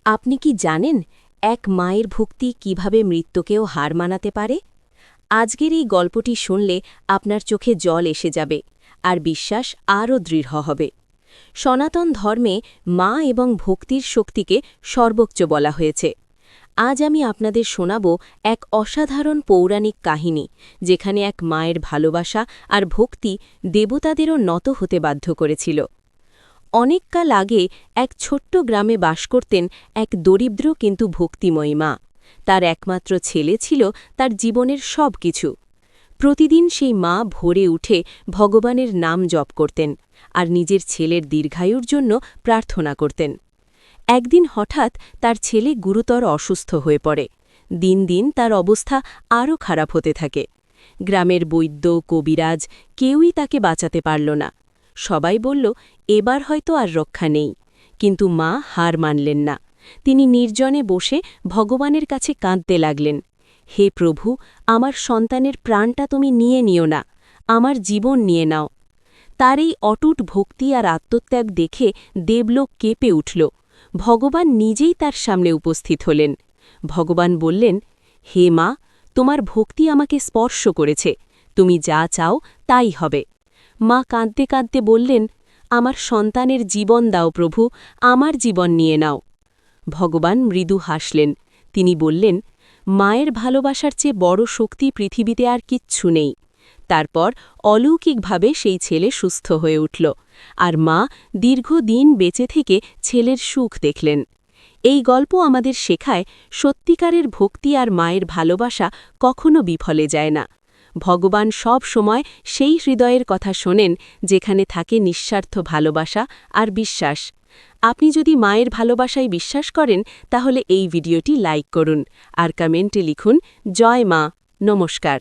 আপনি কি জানেন এক মায়ের ভক্তি কিভাবে মৃত্যুকেও হার মানাতে পারে? আজকের এই গল্পটি শুনলে আপনার চোখে জল এসে যাবে আর বিশ্বাস আরও দৃঢ় হবে। সনাতন ধর্মে মা এবং ভক্তির শক্তিকে সর্বোচ্চ বলা হয়েছে। আজ আমি আপনাদের শোনাব এক অসাধারণ পৌরাণিক কাহিনী, যেখানে এক মায়ের ভালোবাসা আর ভক্তি দেবতাদেরও নত হতে বাধ্য করেছিল। অনেককাল আগে এক ছোট্ট গ্রামে বাস করতেন এক দরিদ্র কিন্তু ভক্তিময়ী মা। তার একমাত্র ছেলে ছিল তার জীবনের সব কিছু। প্রতিদিন সেই মা ভোরে উঠে ভগবানের নাম জপ করতেন আর নিজের ছেলের দীর্ঘায়ুর জন্য প্রার্থনা করতেন। একদিন হঠাৎ তার ছেলে গুরুতর অসুস্থ হয়ে পড়ে। দিন দিন তার অবস্থা আরও খারাপ হতে থাকে। গ্রামের বৈদ্য, কবিরাজ কেউই তাকে বাঁচাতে পারল না। সবাই বলল, এবার হয়তো আর রক্ষা নেই। কিন্তু মা হার মানলেন না। তিনি নির্জনে বসে ভগবানের কাছে কাঁদতে লাগলেন, হে প্রভু, আমার সন্তানের প্রাণটা তুমি নিয়ে নিও না, আমার জীবন নিয়ে নাও। তার এই অটুট ভক্তি আর আত্মত্যাগ দেখে দেবলোক কেঁপে উঠল। ভগবান নিজেই তার সামনে উপস্থিত হলেন। ভগবান বললেন, হে মা, তোমার ভক্তি আমাকে স্পর্শ করেছে, তুমি যা চাও তাই হবে। মা কাঁদতে কাঁদতে বললেন, আমার সন্তানের জীবন দাও প্রভু, আমার জীবন নিয়ে নাও। ভগবান মৃদু হাসলেন। তিনি বললেন, মায়ের ভালোবাসার চেয়ে বড় শক্তি পৃথিবীতে আর কিচ্ছু নেই। তারপর অলৌকিকভাবে সেই ছেলে সুস্থ হয়ে উঠল, আর মা দীর্ঘদিন বেঁচে থেকে ছেলের সুখ দেখলেন। এই গল্প আমাদের শেখায়, সত্যিকারের ভক্তি আর মায়ের ভালোবাসা কখনো বিফলে যায় না। ভগবান সব সময় সেই হৃদয়ের কথা শোনেন যেখানে থাকে নিঃস্বার্থ ভালোবাসা আর বিশ্বাস। আপনি যদি মায়ের ভালোবাসায় বিশ্বাস করেন, তাহলে এই ভিডিওটি লাইক করুন আর কমেন্টে লিখুন, জয় মা। নমস্কার।